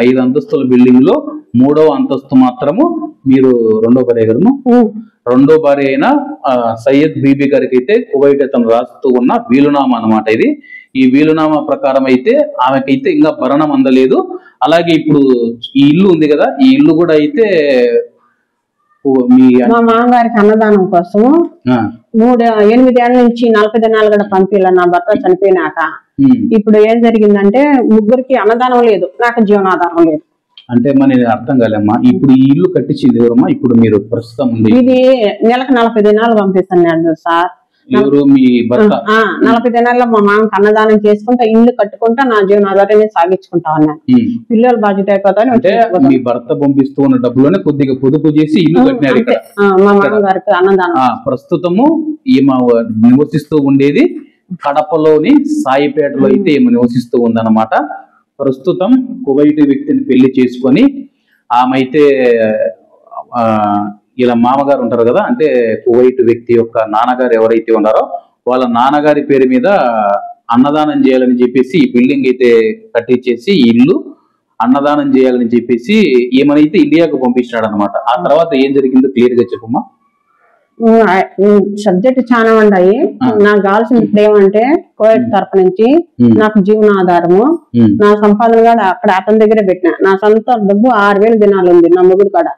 5 అంతస్తుల బిల్డింగ్ లో 3వ అంతస్తు మాత్రము మీరు రెండో భార్య గారు రెండో భార్య అయిన సయ్యద్ బీబీ గారికి అయితే కువైట్ అతను రాస్తూ ఉన్న వీలునామా అన్నమాట. ఇది ఈ వీలునామా ప్రకారం అయితే ఆమెకైతే ఇంకా భరణం అందలేదు. అలాగే ఇప్పుడు ఈ ఇల్లు ఉంది కదా, ఈ ఇల్లు కూడా అయితే మా మామగారికి అన్నదానం కోసం 8 ఏళ్ల నుంచి 40 దినాలు కూడా పంపిల్ల నా భర్త చనిపోయినాక. ఇప్పుడు ఏం జరిగిందంటే ముగ్గురికి అన్నదానం లేదు, నాకు జీవనాధారం లేదు. అంటే మన అర్థం కాలేమ్మా, ఇప్పుడు ఈ ఇల్లు కట్టించింది ఎవరమ్మా? ఇప్పుడు మీరు ప్రస్తుతం ఇది నెలకు 40 దినాలు పంపిస్తున్నాడు సార్. ఎవరు మీ భర్త? 40 దినాల్లో మా మామకి అన్నదానం చేసుకుంటా ఇల్లు కట్టుకుంటా నా జీవనాధారాన్ని సాగించుకుంటా ఉన్నాను. పిల్లలు బాధ్యత అయిపోతాను. అంటే మీ భర్త పంపిస్తూ ఉన్న డబ్బులోనే కొద్దిగా పొదుపు చేసి ఇల్లు కట్టినారు ఇక్కడ. మా మామగారికి అన్నదానం. ప్రస్తుతము ఈమె నివసిస్తూ ఉండేది కడపలోని సాయిపేటలో అయితే ఈమె నివసిస్తూ ఉందన్నమాట. ప్రస్తుతం కువైట్ వ్యక్తిని పెళ్లి చేసుకొని ఆమె అయితే ఇలా మామగారు ఉంటారు కదా, అంటే కువైట్ వ్యక్తి యొక్క నాన్నగారు ఎవరైతే ఉన్నారో వాళ్ళ నాన్నగారి పేరు మీద అన్నదానం చేయాలని చెప్పేసి ఈ బిల్డింగ్ అయితే కట్టించేసి ఇల్లు అన్నదానం చేయాలని చెప్పేసి ఏమైతే ఇండియాకు పంపించాడు అనమాట. ఆ తర్వాత ఏం జరిగిందో క్లియర్ గా చెప్పమ్మా. సబ్జెక్ట్ చాలా ఉన్నాయి. నాకు కావాల్సింది ఇప్పుడు ఏమంటే కోవిడ్ తరపు నుంచి నాకు జీవనాధారము, నా సంపాదన కూడా అక్కడ అతని దగ్గర పెట్టిన. నా సొంత డబ్బు 6000 దినాలు ఉంది నా ముగ్గురు కాడ.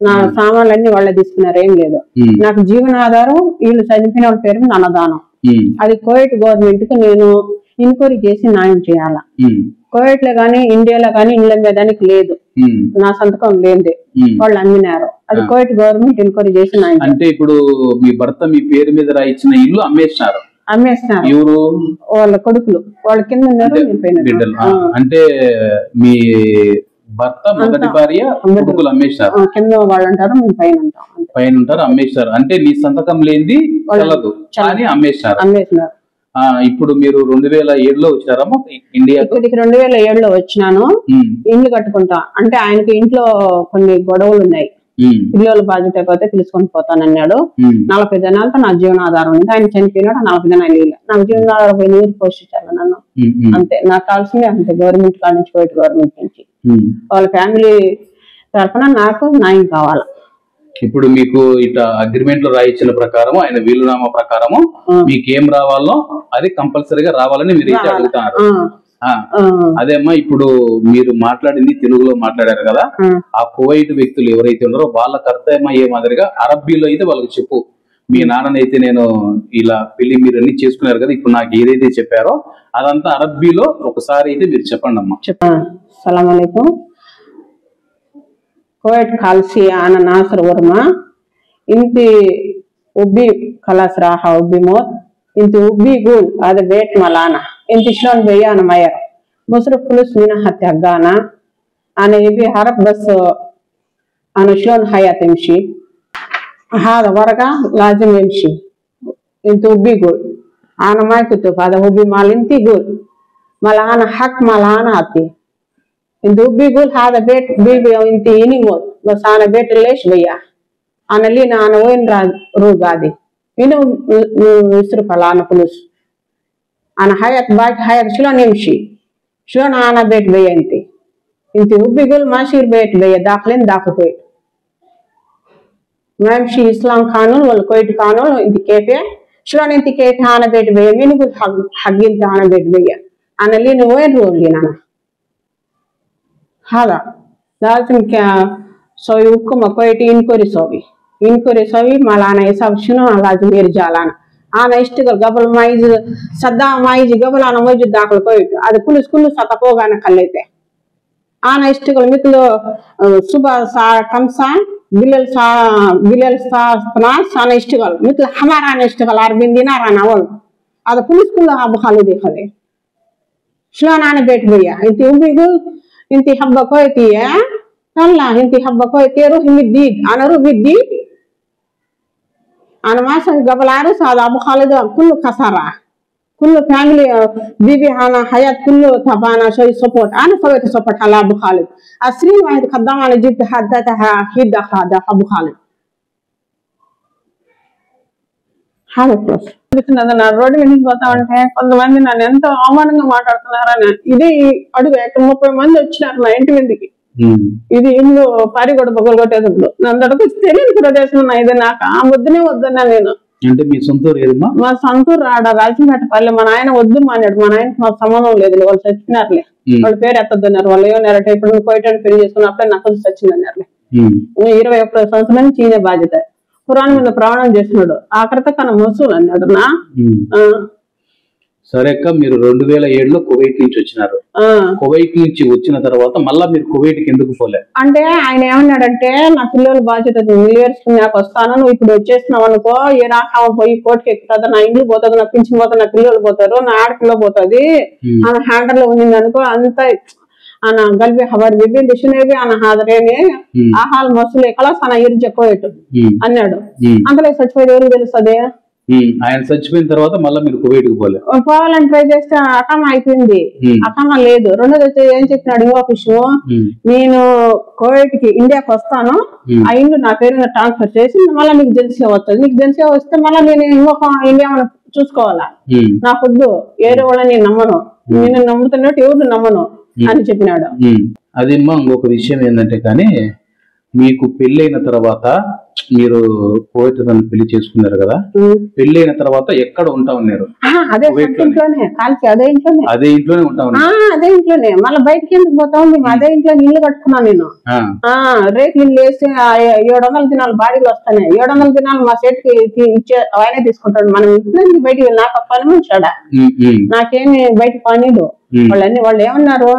నా సామాన్లన్నీ వాళ్ళే తీసుకున్నారు, ఏం లేదు. నాకు జీవనాధారం వీళ్ళు చనిపోయిన వాళ్ళ పేరు మీద అన్నదానం. అది కోవిడ్ గవర్నమెంట్ కు నేను ఎంక్వైరీ చేసి న్యాయం చేయాలా. కోవిట్ లో గానీ ఇండియాలో గానీ ఇళ్ళ మీదానికి లేదు, నా సంతకం లేదు, వాళ్ళు అమ్మినారు. అది కోవిట్ గవర్నమెంట్ ఎంక్వైరీ చేసి న్యాయం. అంటే ఇప్పుడు మీ భర్త మీ పేరు మీద రాయించిన ఇల్లు అమ్మేసినారు. ఎవరు? వాళ్ళ కొడుకులు, వాళ్ళ కింద ఉన్నారు బిడ్డలు. అంటే మీ భర్త మొదటి భార్య కొడుకులు అమ్మేశారు, కింద వాళ్ళు అంటారు, మేము పైన ఉంటాం. పైన ఉంటారు, అమ్మేశారు. అంటే నీ సంతకం లేనిది చల్లదు అని అమ్మేశారు. ఇప్పుడు మీరు 2007లో వచ్చారమ్మా ఇండియా? 2007లో వచ్చినాను. ఇల్లు కట్టుకుంటా అంటే ఆయనకి ఇంట్లో కొన్ని గొడవలు ఉన్నాయి, పిల్లలు బాధ్యత అయిపోతే తీసుకొని పోతానన్నాడు. 40 దినాలతో నా జీవనాధారం ఉంది. ఆయన చనిపోయినాడు, 40 దినాలు నాకు జీవనాధారం పోయి నీరు పోషించాలి నన్ను. అంతే నాకు కావాల్సింది, అంతే. గవర్నమెంట్ కాడ నుంచి పోయి గవర్నమెంట్ నుంచి వాళ్ళ ఫ్యామిలీ తరఫున నాకు న్యాయం కావాలి. ఇప్పుడు మీకు ఇట్లా అగ్రిమెంట్ లో రాయించిన ప్రకారం ఆయన వీలునామా ప్రకారము మీకు ఏం రావాలో అది కంపల్సరీగా రావాలని మీరు అయితే అడుగుతున్నారు. అదే అమ్మా, ఇప్పుడు మీరు మాట్లాడింది తెలుగులో మాట్లాడారు కదా, ఆ కువైట్ వ్యక్తులు ఎవరైతే ఉన్నారో వాళ్ళకి అర్థమయ్యే మాదిరిగా అరబ్బీలో అయితే వాళ్ళకి చెప్పు. మీ నాన్ననైతే నేను ఇలా పెళ్లి మీరు అన్ని చేసుకున్నారు కదా, ఇప్పుడు నాకు ఏదైతే చెప్పారో అదంతా అరబ్బీలో ఒకసారి అయితే మీరు చెప్పండి అమ్మా. సలాం అలైకుం. Kuwait khalsi ana Nasr Warma inti ubi khalas raha ubi mot inti ubi gul ada bet malana inti shlon bayana mayer musrif fulus mina hatta gana ana ibi harab bas ana shlon hayat imshi hada warga lazim imshi inti ubi gul ana ma kutub hada ubi mal inti gul malana hak malana ati Indu बिगुल हादा बेट बीबी इंती इनी मोत बस आना बेट लेश भैया आना ली ना आना वोइन रोगादी इनु इसर फलाना पुलिस आना हायत बाइक हायत शुला निमशी शुला ना आना बेट भैया इंती बिगुल माशिर बेट भैया दाखलें दाखो कोई मैमशी इस्लाम कानून वाल कोई कानून इंती केफे शुला इंती केफे आना बेट भैया मीनु कुछ हगिन आना बेट भैया आना ली ना वोइन रोग लेना هذا لازم كسوي حكم كويتي إنكوري سوي مالانا يساب شنو لازم يرجع لنا أنا اشتغل قبل ما يجي صدام ما يجي قبل أنا موجود داخل كويت هذا كله ساتفوق أنا خليته أنا اشتغل مثل صبح ساعة 5 بالليل ساعة 12 أنا اشتغل مثل حمار أنا اشتغل 40 دينار أنا أول هذا كله أبو خالد خليه شلون أنا بيت بيا أنت بيقول انتي حبة كويتية هلا انتي حبة كويتية روحي مديد انا روح مديد انا ما سوي قبل عرس هذا ابو خالد كله خسارة كله فاميلي بيبي انا حياة كله تبانا شوي سبورت انا سويت سبورت على ابو خالد 20 واحد قدام انا جبت حدتها هيدا هذا ابو خالد నా రోడ్డు మీద పోతా ఉంటే కొంతమంది నన్ను ఎంతో అవమానంగా మాట్లాడుతున్నారని ఇది అడుగు ఎక్కడ 30 మంది వచ్చినారు నా ఇంటి మీదకి. ఇది ఇల్లు పారిగొడ బొగ్గలు కొట్టేటప్పుడు నందరకు తెలియని ప్రదేశం ఇది నాకు ఆ వద్దునే వద్దన్నా నేను. అంటే మీ సొంతూరు ఏదమ్మా? మా సొంతూరు రాడ రాజంపేట పల్లె. మా నాయన వద్దు మాన్నాడు. మా నాయనకి మాకు సంబంధం లేదు, వాళ్ళు చచ్చినారులే, వాళ్ళ పేరు ఎత్తద్దన్నారు. వాళ్ళు ఏమన్నారంటే ఇప్పుడు కోయటానికి పెళ్లి చేసుకున్నప్పుడే నాకు చచ్చిందన్నారులే. 21 సంవత్సరాల నుంచి ఈయన బాధ్యత. ఖురాన్ మీద ప్రమాణం చేస్తున్నాడు. ఆఖరితో కన్నా మసూలు అన్నాడు నా. సరే అక్క, మీరు 2007లో కువైట్ నుంచి వచ్చినారు. కువైట్ నుంచి వచ్చిన తర్వాత మళ్ళా మీరు కువైట్ కి ఎందుకు పోలే? అంటే ఆయన ఏమన్నాడంటే నా పిల్లల బాధ్యత నాకు వస్తాను, నువ్వు ఇప్పుడు వచ్చేసినావు అనుకో ఏ రాకామ పోయి కోర్టుకి ఎక్కుతుంది, నా ఇంట్లో పోతుంది, నా పింఛన్ పోతుంది, నా పిల్లలు పోతారు, నా ఆడపిల్ల పోతుంది, ఆమె హ్యాండర్ లో ఉంది అనుకో అంతా అన్న గల్బి హబర్ బిబి దిశనేవి అన్న హాజరేని ఆహాల్ మసులే కలాస్ అన్న ఇరు కోయటు అన్నాడు. అంతలో చచ్చిపోయేది ఎవరికి తెలుస్తుంది? ఆయన చచ్చిపోయిన తర్వాత మళ్ళీ మీరు కువైట్ కు పోవాలని ట్రై చేస్తే అకామా అయిపోయింది. అకామా లేదు. రెండోది వచ్చి ఏం చెప్పినాడు ఇంకో విషయం, నేను కువైట్ కి ఇండియాకి వస్తాను, ఆ ఇండ్లు నా పేరు మీద ట్రాన్స్ఫర్ చేసి మళ్ళీ నీకు జెన్సీగా వస్తుంది, నీకు జెన్సీగా వస్తే మళ్ళీ నేను ఇంకొక ఇండియా చూసుకోవాలా, నా పొద్దు ఏదో వాళ్ళని నేను నమ్మను, నేను నమ్ముతున్నట్టు ఎవరు నమ్మను అని చెప్పినాడు. అదేమ్మా ఇంకొక విషయం ఏంటంటే, కానీ మీకు పెళ్ళైన తర్వాత మీరు కువైట్ పెళ్లి చేసుకున్నారు కదా, పెళ్ళైన తర్వాత ఎక్కడ ఉంటా ఉన్నారు? అదే ఇంట్లోనే అదే ఇంట్లోనే ఉంటా ఉన్నారు. అదే ఇంట్లోనే మళ్ళీ బయటకి ఎందుకు పోతా ఉంది? అదే ఇంట్లో ఇల్లు కట్టుకున్నాను నేను. రేట్లు ఇల్లు వేసి 700 దినాలు బాడీలు వస్తాయి. 700 దినాలు మా సెట్ కి ఇచ్చే ఆయనే తీసుకుంటాడు. మనం ఇంట్లో నుంచి బయటికి నాకు పని మనిషాడా, నాకేమి బయట పనిదు. వాళ్ళు ఏమన్నారు,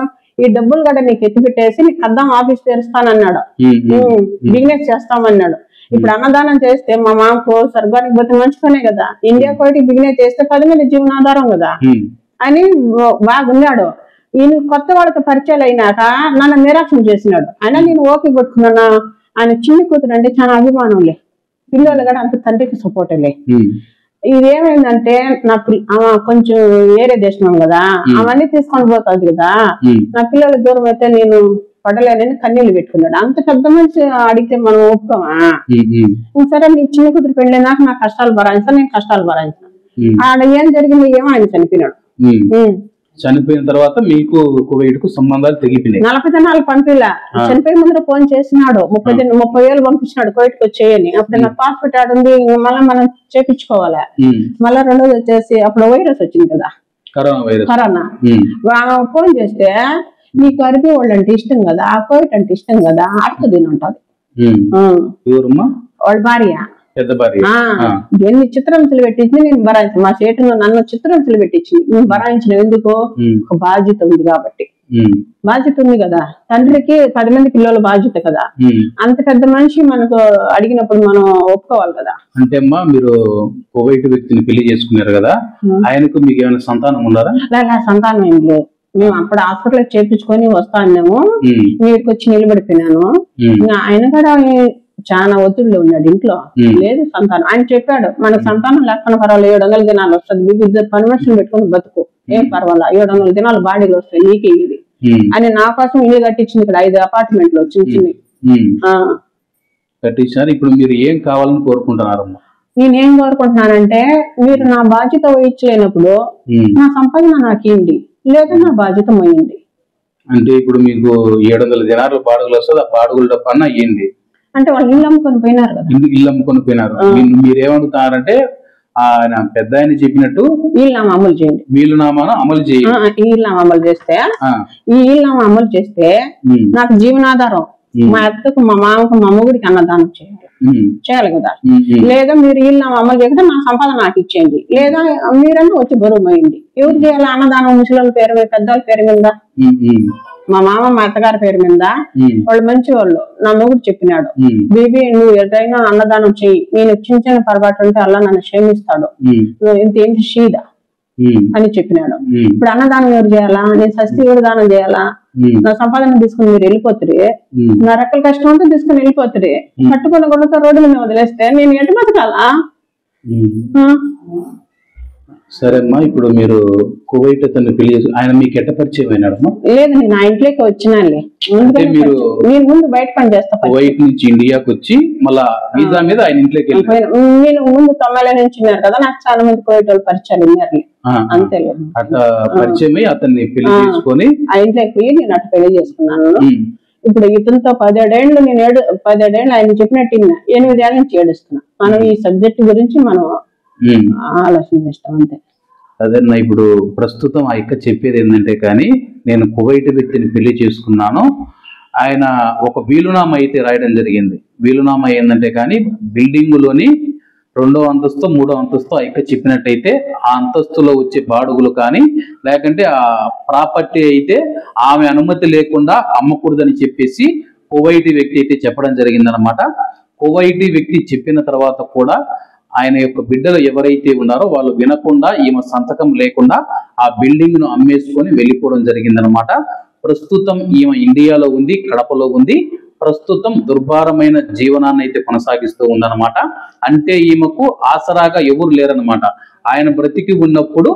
ఈ డబ్బులు కూడా నీకు ఎత్తి పెట్టేసి నీకు అద్దం ఆఫీస్ తెరుస్తానన్నాడు, బిజినెస్ చేస్తామన్నాడు. ఇప్పుడు అన్నదానం చేస్తే మా మామకు స్వర్గానికి పోతే మంచిగానే కదా, ఇండియా కోటి బిజినెస్ చేస్తే 10 మంది జీవనాధారం కదా అని బాగున్నాడు. ఈయన కొత్త వాళ్ళకి పరిచయాలు అయినాక నన్ను నిరాక్షణ చేసినాడు. అయినా నేను ఓపిక కొట్టుకున్నాను. ఆయన చిన్న కూతురు అంటే చాలా అభిమానంలే, పిల్లలు కూడా అంత తండ్రికి సపోర్టేలే. ఇదేమైందంటే నా కొంచెం వేరే దేశం కదా, అవన్నీ తీసుకొని పోతుంది కదా, నా పిల్లల దూరం అయితే నేను పడలేనని కన్నీళ్లు పెట్టుకున్నాడు. అంత పెద్ద మనిషి అడిగితే మనం ఒప్పుకోమా? సరే నీ చిన్న కూతురు పెళ్ళినాక నా కష్టాలు భరాయించాను, నేను కష్టాలు భరాయించాను. ఆడ ఏం జరిగింది ఏమో ఆయన చనిపోయినాడు. చనిపోయిన తర్వాత మీకు కువైట్ కు సంబంధాలు తెగిపోయినాయి. 40 దినాలు పంపిలా. చనిపోయే ముందర ఫోన్ చేసినాడు, 30,000 పంపించినాడు కోవిడ్కి వచ్చేయని. అప్పుడు నాకు పాస్పోర్ట్ ఆడ ఉంది, మళ్ళీ మనం చేపించుకోవాలి. మళ్ళా రెండోది వచ్చేసి అప్పుడు వైరస్ వచ్చింది కదా, కరోనా. ఫోన్ చేస్తే నీకు అరబీ వాళ్ళు అంటే ఇష్టం కదా, ఆ కోవిడ్ అంటే ఇష్టం కదా, అక్క దీని ఉంటది వాళ్ళ భార్య. ఎన్ని చిత్రహింసలు పెట్టించింది నేను భరాయించాను. మా చేటును నన్ను చిత్రహింసలు పెట్టించింది, నేను భరాయించిన. ఎందుకు? ఒక బాధ్యత ఉంది కాబట్టి. బాధ్యత ఉంది కదా, తండ్రికి 10 మంది పిల్లల బాధ్యత కదా. అంత పెద్ద మనిషి మనకు అడిగినప్పుడు మనం ఒప్పుకోవాలి కదా. అంటే అమ్మా మీరు కువైట్ వ్యక్తిని పెళ్లి చేసుకున్నారు కదా, ఆయనకు మీకు ఏమైనా సంతానం ఉన్నారా? సంతానం ఏం లేదు. మేము అప్పుడు హాస్పిటల్ చేపించుకొని వస్తా అన్నాము, వీటికి వచ్చి నిలబడిపోయినాను. ఆయన కూడా చాలా ఒత్తిడిలో ఉన్నాడు ఇంట్లో, లేదు సంతానం. ఆయన చెప్పాడు మనకు సంతానం లేకుండా పర్వాలేదు, 700 దినాలు వస్తుంది, మీకు 2 పని మనుషులు పెట్టుకుని బతుకు, ఏం పర్వాలా, 700 దినాలు బాడీలు వస్తాయి నీకే ఇది అని నా కోసం ఇల్లు కట్టించింది. ఇక్కడ 5 అపార్ట్మెంట్లు చిన్న కట్టించారు. ఇప్పుడు మీరు ఏం కావాలని కోరుకుంటున్నారమ్మా? నేనేం కోరుకుంటున్నానంటే, మీరు నా బాధ్యత వహించలేనప్పుడు నా సంపాదన నాకేంటి, లేదా నా బాధ్యత పోయింది. అంటే ఇప్పుడు మీకు 700 దినాలు బాడుగులు వస్తుంది, ఆ బాడుగుల డబ్బన్నా ఏంటి అంటే వాళ్ళు ఇల్లు అమ్ముకొని పోయినారు కదా, ఇల్లు అమ్ముకొని పోయినారు. మీరేమడుగుతారంటే ఆయన పెద్ద ఆయన చెప్పినట్టు వీళ్ళనామా అమలు చేయండి, వీళ్ళనామాను అమలు చేయండి. వీళ్ళనామా అమలు చేస్తే, ఈ వీళ్ళనామా అమలు చేస్తే నాకు జీవనాధారం, మా అత్తకు మా మామకు మా మొగుడికి అన్నదానం చేయాలి కదా. లేదా మీరు వీళ్ళనామా అమలు చేయకుండా నా సంపాదన నాకు ఇచ్చేయండి, లేదా మీరన్నా వచ్చి బరువు అయ్యండి. ఎవరు చేయాలి అన్నదానం? ముసలి పేరు మీద, పెద్దవాళ్ళ పేరు మీద, మా మామ మా అత్తగారి పేరు మీద. వాళ్ళు మంచి వాళ్ళు. నా మొగుడు చెప్పినాడు, బేబీ నువ్వు ఎటైనా అన్నదానం చెయ్యి, నేను చిన్న చిన్న పొరపాటు ఉంటే అలా నన్ను క్షమిస్తాడు, నువ్వు ఇంత షీదా అని చెప్పినాడు. ఇప్పుడు అన్నదానం ఎవరు చేయాలా? నేను సస్తి ఎవరు దానం చేయాలా? నా సంపాదన తీసుకుని మీరు వెళ్ళిపోతుంది, నా రెక్కల కష్టం అంతా తీసుకుని వెళ్ళిపోతుంది, కట్టుకున్న గుణతో రోడ్డు మీద వదిలేస్తే నేను ఎటు బతకాలా? సరే అమ్మా, ఇప్పుడు మీరు కువైట్ అతన్ని పెళ్లి చేసి ఆయన మీకు ఎట్ట పరిచయం అయినాడమ్మా? లేదు, నేను ఆ ఇంట్లోకి వచ్చినానులే. మీరు నేను ముందు బయట పని చేస్తా. కువైట్ నుంచి ఇండియాకి వచ్చి మళ్ళా వీసా మీద ఆయన ఇంట్లోకి వెళ్ళారు. నేను ముందు 90 నుంచి ఉన్నారు కదా, నాకు చాలా మంది కువైట్ వాళ్ళు పరిచయాలు ఉన్నారు. అంతే, అట్లా పరిచయం అయ్యి అతన్ని పెళ్లి చేసుకొని ఆ ఇంట్లోకి పోయి నేను అట్లా పెళ్లి చేసుకున్నాను. ఇప్పుడు ఇతనితో 17 ఏళ్ళు నేను 17 ఏళ్ళు ఆయన చెప్పినట్టు 8 ఏళ్ళ నుంచి ఏడుస్తున్నా. మనం ఈ సబ్జెక్ట్ గురించి మనం ఆలోచన చేస్తాం అంతే. అదేనా, ఇప్పుడు ప్రస్తుతం ఆ ఇక్క చెప్పేది ఏంటంటే, కానీ నేను కువైట్ వ్యక్తిని పెళ్లి చేసుకున్నాను, ఆయన ఒక వీలునామా అయితే రాయడం జరిగింది. వీలునామా ఏంటంటే కానీ బిల్డింగులోని 2వ అంతస్తు 3వ అంతస్తు ఆ ఇక్క చెప్పినట్టయితే ఆ అంతస్తులో వచ్చే బాడుగులు కానీ లేకంటే ఆ ప్రాపర్టీ అయితే ఆమె అనుమతి లేకుండా అమ్మకూడదని చెప్పేసి కువైటీ వ్యక్తి అయితే చెప్పడం జరిగిందనమాట. కువైటీ వ్యక్తి చెప్పిన తర్వాత కూడా ఆయన యొక్క బిడ్డలు ఎవరైతే ఉన్నారో వాళ్ళు వినకుండా ఈమె సంతకం లేకుండా ఆ బిల్డింగ్ ను అమ్మేసుకొని వెళ్ళిపోవడం జరిగిందనమాట. ప్రస్తుతం ఈమె ఇండియాలో ఉంది, కడపలో ఉంది. ప్రస్తుతం దుర్భారమైన జీవనాన్ని అయితే కొనసాగిస్తూ ఉందన్నమాట. అంటే ఈమెకు ఆసరాగా ఎవరు లేరనమాట. ఆయన బ్రతికి ఉన్నప్పుడు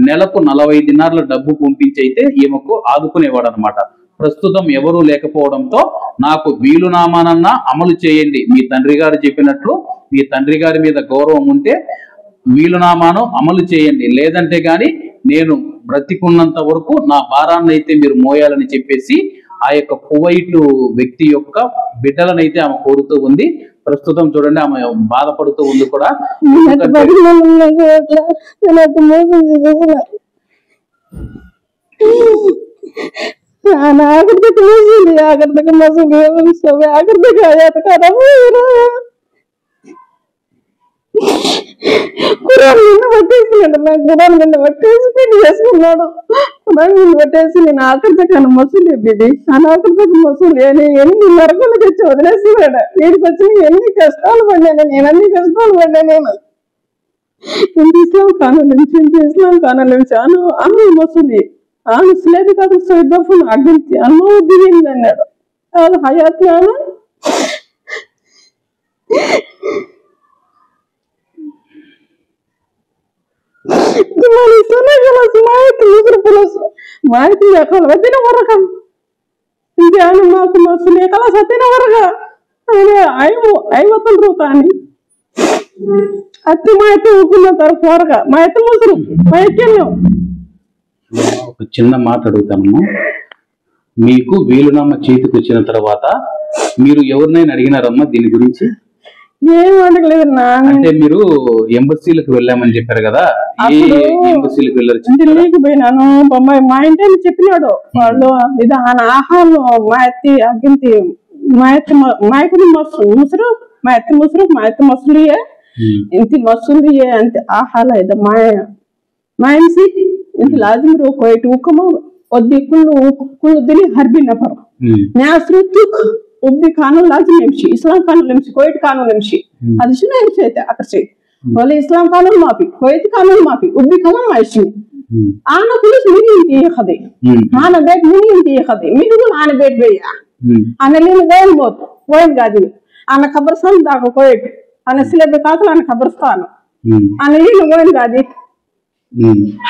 నెలకు 40 దినార్ల డబ్బు పంపించి అయితే ఈమెకు ఆదుకునేవాడు అనమాట. ప్రస్తుతం ఎవరూ లేకపోవడంతో నాకు వీలునామానన్నా అమలు చేయండి, మీ తండ్రి గారు చెప్పినట్లు మీ తండ్రి గారి మీద గౌరవం ఉంటే వీలునామాను అమలు చేయండి, లేదంటే గాని నేను బ్రతికున్నంత వరకు నా భారాన్ని అయితే మీరు మోయాలని చెప్పేసి ఆ యొక్క కువైట్ వ్యక్తి యొక్క బిడ్డలనైతే ఆమె కోరుతూ ఉంది. ప్రస్తుతం చూడండి ఆమె బాధపడుతూ ఉంది కూడా. పట్టేసి నేను ఆఖరికన్నా మసూలు బీబీ అనాఖరిక మసూలు ఎన్ని నరకలు తెచ్చి వదిలేసినాడు. వీడికి వచ్చిన ఎన్ని కష్టాలు పడ్డాను నేను, అన్ని కష్టాలు పడ్డాను నేను. ఇస్లాం కానాల నుంచి అన్న మసూలి ఆను స్లేబి కాదు సైద్దఫున్ అగ్గించి అన్నో దిగింది అన్నాడు. అది హయాత్ నాన్న మాహితి వదిన వరకం ఇంకేమన్నా మాకు మసూలి కలా సత్తిన వరగా ఐవతం రూపాయని అత్తి మా అయితే ఊకున్న తరఫు వరగా మా అయితే ముసురు మా ఎక్కెళ్ళాం. ఒక చిన్న మాట అడుగుతాను, మీకు వీలునామా చేతికి వచ్చిన తర్వాత మీరు ఎవరినైనా అడిగినారమ్మా దీని గురించి? ఏం అడగలేదన్నా. అంటే మీరు ఎంబసీలకు వెళ్ళామని చెప్పారు కదా, ఏ ఎంబసీలకు వెళ్ళారు? ఢిల్లీకి పోయినాను, బొంబాయి. మా ఇంటి చెప్పినాడు వాళ్ళు ఇది ఆహాను మా ఎత్తి అగ్గింతి మా ఎత్తి మాయకుని ముసురు మా ఎత్తి ముసురు మా ఎత్తి మసూలియే ఇంత మసూలియే అంతే ఆహాల ఇది మాయన్సి ఇంత లాజిమ్ కోయిట్ ఉక్కమ వద్ది కుళ్ళు దిలి హర్బి నఫర్ న్యాస్రుతు ఉబ్బి కానూన్ లాజిమ్ ఎంషి ఇస్లాం కానూన్ ఎంషి కోయిట్ కానూన్ ఎంషి అది షును ఎంషి అయితే అక్కడ సే వాళ్ళ ఇస్లాం కానూన్ మాఫీ కోయిట్ కానూన్ మాఫీ ఉబ్బి కానూన్ మాయిషి ఆన పులిస్ మిని ఇంటి ఖదే ఆన బేట్ మిని ఇంటి ఖదే మినుగుల్ ఆన బేట్ బేయా ఆన లీన గోన్ మోత్ గోన్ గాది ఆన ఖబర్స్తాన్ దాకా కోయిట్ ఆన సిలబే కాతల ఆన ఖబర్స్తాన్ ఆన లీన గోన్ గాది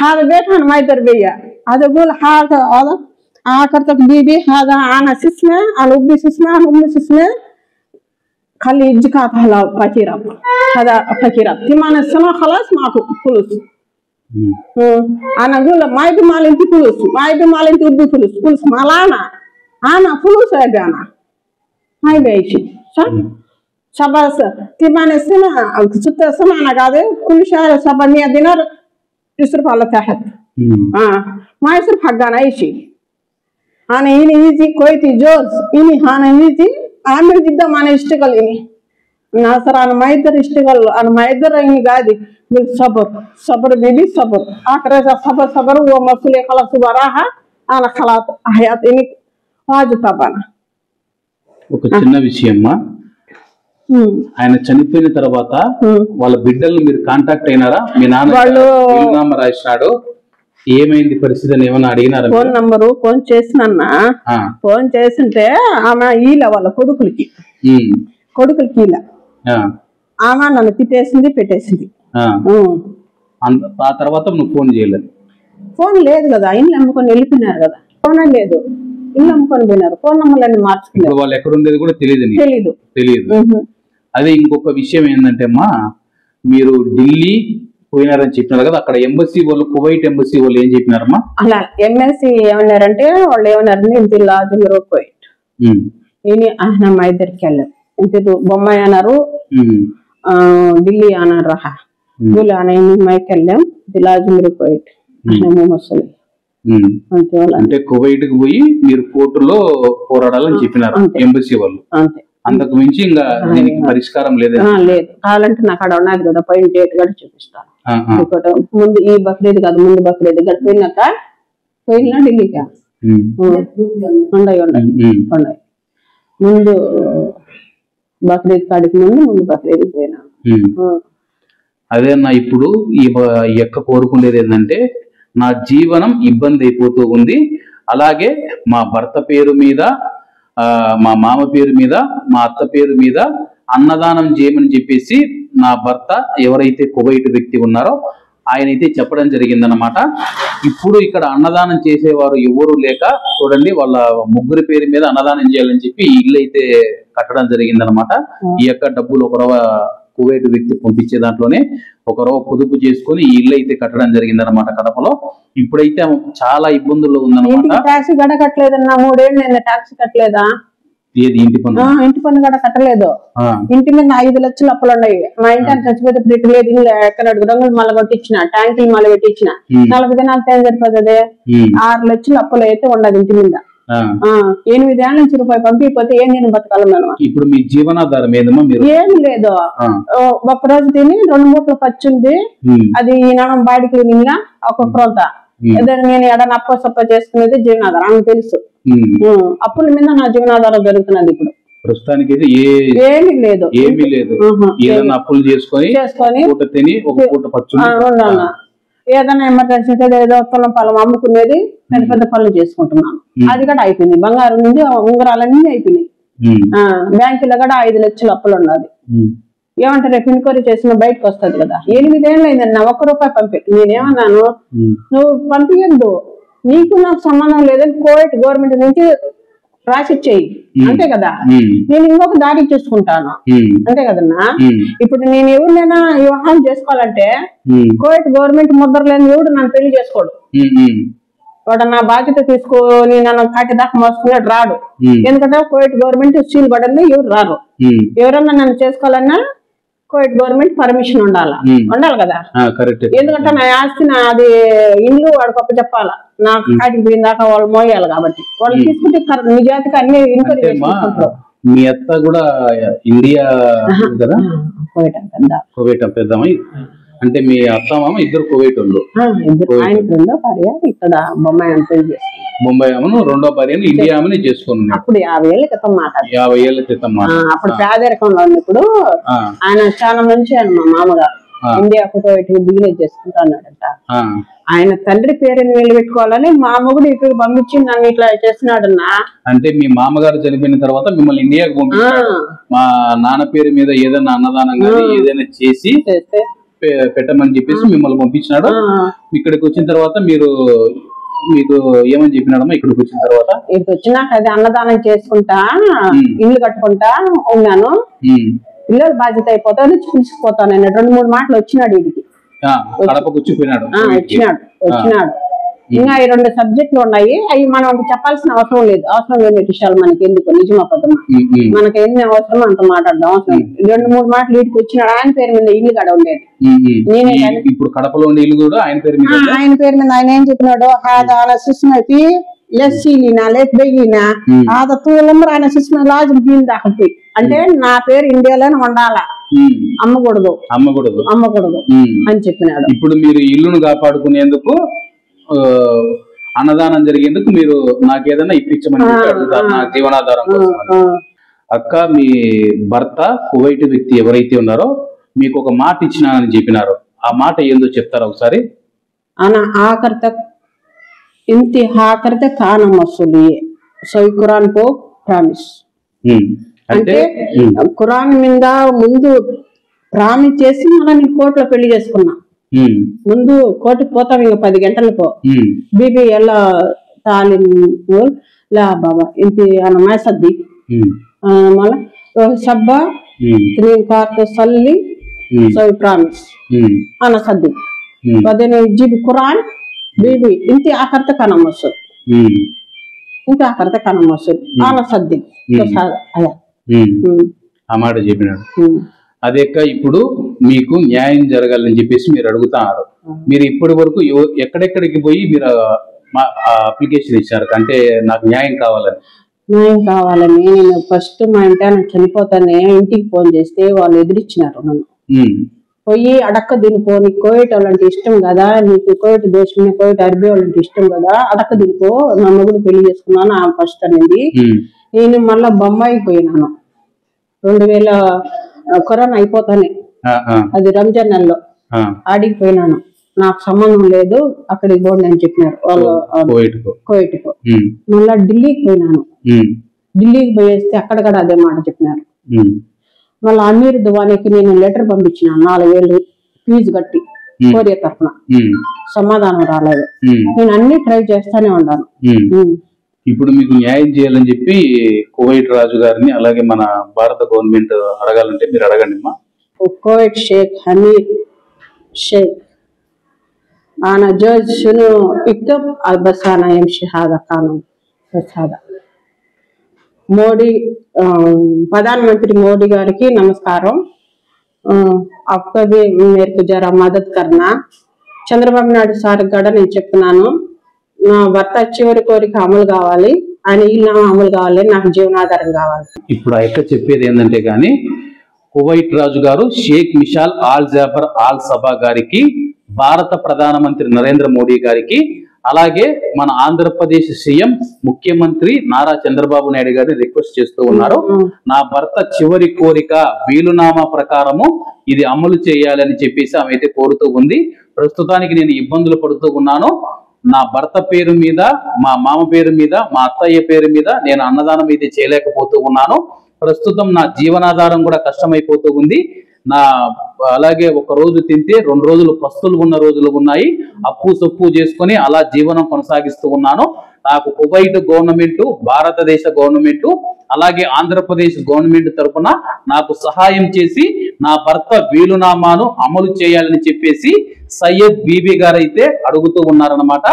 هذا بيت أنا ما يقدر بيا هذا أقول هذا آخرتك بيبي هذا أنا سسمة أنا أبي سسمة أنا أمي سسمة خلي يجيك هلا فكيرة هذا فكيرة تمانة سنة خلاص معكم فلوس أنا أقول ما يبي مال أنت فلوس ما يبي مال أنت أبي فلوس مال أنا فلوس أبي أنا ما يبي شيء صح شباب تمانة سنة ستة سنة أنا قاعدة كل شهر 700 دينار يصرف على تحت ما يصرف حقنا أي شيء. أنا هنا يجي كويتي جوز إني أنا يجي عامل جدا ما أنا أشتغل إني ناصر أنا ما يقدر أشتغل أنا ما يقدر إني قاعد بالصبر بيبي صبر آخر صبر هو مسؤولية خلاص وراها أنا خلاص حياة إني واجد طبعا. ఒక చిన్న విషయమ్మా, ఆయన చనిపోయిన తర్వాత వాళ్ళ బిడ్డలు మీరు కాంటాక్ట్ అయినారా? మీ నాన్న రాసినాడు, ఏమైంది పరిస్థితి అని ఏమన్నా అడిగినారా? ఫోన్ నంబరు ఫోన్ చేసినన్నా ఫోన్ చేసింటే ఆమె ఈల వాళ్ళ కొడుకులకి ఈల ఆమె నన్ను తిట్టేసింది పెట్టేసింది. ఆ తర్వాత నువ్వు ఫోన్ చేయలేదు? ఫోన్ లేదు కదా, ఇల్లు అమ్ముకొని వెళ్ళిపోయినారు కదా, ఫోన్ లేదు, ఇల్లు అమ్ముకొని పోయినారు, ఫోన్ నంబర్లన్నీ మార్చుకున్నారు. వాళ్ళు ఎక్కడ ఉండేది కూడా తెలియదు. అదే ఇంకొక విషయం ఏంటంటే అమ్మా, మీరు ఢిల్లీ పోయినారని చెప్పినారు కదా, అక్కడ ఎంబసీ వాళ్ళు, కువైట్ ఎంబసీ వాళ్ళు ఏం చెప్పినారమ్మా? అలా ఎంఎస్సీ ఏమన్నారంటే, వాళ్ళు ఏమన్నారు, ఇంటి లాజులు కువైట్ ఆయన మా ఇద్దరికి వెళ్ళాం, ఇంటి బొమ్మాయి అన్నారు, ఢిల్లీ అన్నారు, రహా వీళ్ళు ఆయన మైకి వెళ్ళాం, లాజులు కువైట్ ముసలి అంతే. అంటే కువైట్ కి పోయి మీరు కోర్టులో పోరాడాలని చెప్పినారు ఎంబసీ వాళ్ళు, అంతే. అంతకు మించి ఇంకా దీనికి పరిష్కారం లేదు. కావాలంటే నాకు అక్కడ ఉన్నది కదా, పోయిన డేట్ కూడా చూపిస్తాను. ముందు ఈ బక్రీద్ కాదు, ముందు బక్రీద్ పోయినాక పోయినా ఢిల్లీకా ఉండయి ముందు బక్రీద్ కాడికి ముందు బక్రీద్ పోయినా. అదే అన్న, ఇప్పుడు ఈ యొక్క కోరుకునేది ఏంటంటే, నా జీవనం ఇబ్బంది అయిపోతూ ఉంది, అలాగే మా భర్త పేరు మీద, మా మామ పేరు మీద, మా అత్త పేరు మీద అన్నదానం చేయమని చెప్పేసి నా భర్త ఎవరైతే కువైట్ వ్యక్తి ఉన్నారో ఆయన అయితే చెప్పడం జరిగిందనమాట. ఇప్పుడు ఇక్కడ అన్నదానం చేసేవారు ఎవరు లేక చూడండి, వాళ్ళ ముగ్గురి పేరు మీద అన్నదానం చేయాలని చెప్పి ఇల్లు అయితే కట్టడం జరిగిందనమాట. ఈ యొక్క డబ్బులు ఒకరవ కువైట్ వ్యక్తి పంపించే దాంట్లోనే ఒకరవ పొదుపు చేసుకుని ఈ ఇల్లు అయితే కట్టడం జరిగిందనమాట కడపలో. ఇప్పుడైతే చాలా ఇబ్బందుల్లో ఉందన్నమాట. ట్యాక్సీ గడ కట్టలేదన్నా, 3 ఏళ్ళు ట్యాక్సీ కట్టలేదా? ఏది ఇంటి పన్ను? ఇంటి పన్ను కూడా కట్టలేదు. ఇంటి మీద 5 లక్షలు అప్పులు ఉన్నాయి. మా ఇంటి చచ్చిపోతే ప్రీతి లేదు, ఎక్కడ రంగులు మళ్ళీ కొట్టించిన, ట్యాంకులు మళ్ళీ పెట్టించిన, 40 దినాలతో ఏం సరిపోతుంది? 6 లక్షలు అప్పులు అయితే ఉండదు ఇంటి మీద. 8 ఏళ్ళ నుంచి రూపాయి పంపిపోతే ఏం నేను బతకాలి మనం? ఇప్పుడు మీ జీవనాధారం ఏదమ్మా? ఏం లేదు, ఒక రోజు తిని 2 మూటలు పచ్చింది, అది ఈనాడు బాడీ క్లీనింగ్ గా ఒక్కొక్కరంత ఏదైనా నేను ఎడన అప్ప సప్ప చేసుకునేది జీవనాధారం, ఆమె తెలుసు. అప్పుల మీద నా జీవనాధారం జరుగుతున్నది ఇప్పుడు ప్రస్తుతానికి. ఏమీ లేదు, ఏదైనా అప్పులు చేసుకొని పూట తిని ఒక పూట పచ్చు, ఏదైనా ఎమర్జెన్సీ ఏదో పొలం పొలం అమ్ముకునేది, పెద్ద పెద్ద పనులు చేసుకుంటున్నాను. అది కూడా అయిపోయింది, బంగారం నుండి ఉంగరాలన్నీ అయిపోయినాయి. బ్యాంకులో కూడా 5 లక్షలు అప్పులు ఉన్నది. ఏమంటారు, రేపు ఇన్క్వైరీ చేసిన బయటకు వస్తుంది కదా. 8 ఏళ్ళు అయిందన్న, 1 రూపాయి పంపెట్టు. నేనేమన్నాను, నువ్వు పంపించద్దు, నీకు నాకు సంబంధం లేదని కోవిడ్ గవర్నమెంట్ నుంచి రాసిచ్చేయి, అంతే కదా. నేను ఇంకొక దారి చూసుకుంటాను, అంతే కదన్నా. ఇప్పుడు నేను ఎవరినైనా వివాహం చేసుకోవాలంటే కోవిడ్ గవర్నమెంట్ ముద్ర లేని ఎవడు నన్ను పెళ్లి చేసుకోడు. వాడు నా బాధ్యత తీసుకొని నన్ను కాటి దాకా మోసుకున్నాడు రాడు. ఎందుకంటే కోవిడ్ గవర్నమెంట్ సీల్ పడింది, ఎవరు రారు. ఎవరన్నా నన్ను చేసుకోవాలన్నా కోవిడ్ గవర్నమెంట్ పర్మిషన్ ఉండాలి కదా. ఎందుకంటే నా ఆస్తి అది ఇల్లు వాడికి అప్ప చెప్పాలా, నాకు కాటికి పోయిన దాకా వాళ్ళు మోయాలి కాబట్టి. వాళ్ళు తీసుకుంటే నిజాతికి అన్ని ఎంక్వైరీ చేసుకుంటారు. మీ అత్త కూడా ఇండియా కదా, కువైట్ పెద్దమ్మ. అంటే మీ అత్త మామ ఇద్దరు కువైట్ వాళ్ళు. ఇక్కడ బొమ్మాయి పెళ్లి ముంబై ఆమెను, రెండో భార్యను ఇండియా ఆమెను చేసుకున్నాను. అప్పుడు 50 ఏళ్ల క్రితం మాట. 50 ఏళ్ల క్రితం మాట. అప్పుడు పేదరికంలో ఉంది. ఇప్పుడు ఆయన చాలా మంచి ఆయన, మా మామగారు ఇండియా కువైట్ బిజినెస్ చేసుకుంటాడట. ఆయన తండ్రి పేరుని నిలబెట్టుకోవాలని మా మొగుడు ఇక్కడ పంపించి నన్ను ఇట్లా చేస్తున్నాడన్నా. అంటే మీ మామగారు చనిపోయిన తర్వాత మిమ్మల్ని ఇండియాకి పంపించారు. మా నాన్న పేరు మీద ఏదైనా అన్నదానం కానీ ఏదైనా చేసి పెట్టమని చెప్పేసి మిమ్మల్ని పంపించినాడు. ఇక్కడికి వచ్చిన తర్వాత మీకు ఏమని చెప్పినాడమ్మా? ఇక్కడికి వచ్చిన తర్వాత, ఇక్కడికి వచ్చినాక అది అన్నదానం చేసుకుంటా, ఇల్లు కట్టుకుంటా ఉన్నాను, పిల్లలు బాధ్యత అయిపోతా పిలిచిపోతాను. నేను 2-3 మాటలు వచ్చినాడు వీడికి, వచ్చినాడు. ఇంకా 2 సబ్జెక్టులు ఉన్నాయి, అవి మనం చెప్పాల్సిన అవసరం లేని విషయాలు మనకి ఎందుకు, నిజం అబద్ధమా, మనకి ఎన్ని అవసరమో అంత మాట్లాడడం అవసరం. 2-3 మాటలు వీటికి వచ్చినాడు. ఆయన పేరు మీద ఇల్లు కడ ఉండేది. నేనే ఇప్పుడు కడపలో ఉండే ఇల్లు కూడా ఆయన పేరు మీద. ఆయన ఏం చెప్పినాడు, సుష్మతి లెస్సీనా లేక బెయ్యినా ఆద తూలంబర్ ఆయన సుష్మ లాజు దీని దాకా పోయి, అంటే నా పేరు ఇండియాలోనే ఉండాలా, అమ్మకూడదు అని చెప్పినాడు. ఇప్పుడు మీరు ఇల్లును కాపాడుకునేందుకు, అన్నదానం జరిగేందుకు మీరు నాకేదైనా ఇప్పించమని అడుగుతారు నా జీవనాధారం కోసం. అక్క, మీ భర్త కువైట్ వ్యక్తి ఎవరైతే ఉన్నారో మీకు ఒక మాట ఇచ్చినానని చెప్పినారో, ఆ మాట ఏందో చెప్తారా ఒకసారి? ఆఖరి తక్ ఇంతిహా करते खाना मसूलिए सही कुरान को ప్రామిస్. అంటే ఖురాన్ మీద ముందు ప్రామిస్ చేసి మళ్ళీ నేను కోర్టులో పెళ్లి చేసుకున్నా. ముందు కోర్టుకు పోతాం ఇక 10 గంటలకు బీబీ ఎలా తాలిం లా బాబా ఇంటి అన్న మైసద్ది మళ్ళా సబ్బా కార్తో సల్లి సోయి ప్రామిస్ అన్న సద్ది 15 జీబీ ఖురాన్ బీబీ ఇంటి ఆఖరిత కనం వస్తుంది ఇంటి ఆఖరిత కనం వస్తుంది అన్న సద్ది ఆ మాట చెప్పినాడు. అదేక ఇప్పుడు మీకు న్యాయం జరగాలని చెప్పేసి మీరు అడుగుతున్నారు. మీరు ఇప్పటి వరకు ఎక్కడెక్కడికి పోయి మీరు అప్లికేషన్ ఇచ్చారు అంటే నాకు న్యాయం కావాలని? న్యాయం కావాలని నేను ఫస్ట్ మా ఇంట చనిపోతానే ఇంటికి ఫోన్ చేస్తే వాళ్ళు ఎదిరించినారు నన్ను. పోయి అడక్క దీనిపో నీకు కోవిడ్ వాళ్ళంటే ఇష్టం కదా, నీకు కోవిడ్ దేశం కోవిడ్ అరబీ వాళ్ళంటే ఇష్టం కదా, అడక్క దీనిపో నా మొగుడు పెళ్లి చేసుకున్నాను ఆ ఫస్ట్ అనేది. నేను మళ్ళా బొంబాయికి పోయినాను 2000 కరోనా అయిపోతానే, అది రంజాన్ నెలలో ఆడికి పోయినాను. నాకు సంబంధం లేదు అక్కడికి పోండి అని చెప్పినారు వాళ్ళు కోవిడ్కు. మళ్ళా ఢిల్లీకి పోయినాను, ఢిల్లీకి పోయేస్తే అక్కడ కూడా అదే మాట చెప్పినారు. మళ్ళీ అమీర్ దువానికి నేను లెటర్ పంపించిన 4000 ఫీజు కట్టి కోరియా తరఫున, సమాధానం రాలేదు. నేను అన్ని ట్రై చేస్తానే ఉన్నాను. ఇప్పుడు మీకు న్యాయం చేయాలని చెప్పి కువైట్ రాజు గారిని అలాగే మన భారత గవర్నమెంట్ అడగాలంటే మీరు అడగండి అమ్మా. కువైట్ షేక్ హమీద్ షేక్ ఆనా జడ్జ్ షును ఇక్తబ్ అల్బసానా ఎంషి హాదా కానూన్ హాదా. మోడీ ప్రధానమంత్రి మోడీ గారికి నమస్కారం. आपको भी मेरे को जरा मदद करना. చంద్రబాబు నాయుడు సార్ కూడా నేను చెప్తున్నాను, నా భర్త చివరి కోరిక అమలు కావాలి, ఆయన ఇల్లు అమలు కావాలి, నాకు జీవనాధారం కావాలి. ఇప్పుడు ఆ యొక్క చెప్పేది ఏంటంటే గాని కువైట్ రాజు గారు Sheikh Mishal Al Jaber Al Sabah గారికి, భారత ప్రధానమంత్రి నరేంద్ర మోడీ గారికి, అలాగే మన ఆంధ్రప్రదేశ్ సీఎం ముఖ్యమంత్రి నారా చంద్రబాబు నాయుడు గారిని రిక్వెస్ట్ చేస్తూ ఉన్నారు. నా భర్త చివరి కోరిక వీలునామా ప్రకారము ఇది అమలు చేయాలని చెప్పేసి ఆమె అయితే కోరుతూ ఉంది. ప్రస్తుతానికి నేను ఇబ్బందులు పడుతూ ఉన్నాను. నా భర్త పేరు మీద, మా మామ పేరు మీద, మా అత్తయ్య పేరు మీద నేను అన్నదానం అయితే చేయలేకపోతూ ఉన్నాను. ప్రస్తుతం నా జీవనాధారం కూడా కష్టమైపోతూ ఉంది. నా అలాగే ఒక రోజు తింటే 2 రోజులు పస్తులు ఉన్న రోజులు ఉన్నాయి. అప్పు సొప్పు చేసుకొని అలా జీవనం కొనసాగిస్తూ ఉన్నాను. నాకు కువైట్ గవర్నమెంట్, భారతదేశ గవర్నమెంట్, అలాగే ఆంధ్రప్రదేశ్ గవర్నమెంట్ తరఫున నాకు సహాయం చేసి నా భర్త వీలునామాను అమలు చేయాలని చెప్పేసి సయ్యద్ బీబీ గారు అయితే అడుగుతూ ఉన్నారన్నమాట.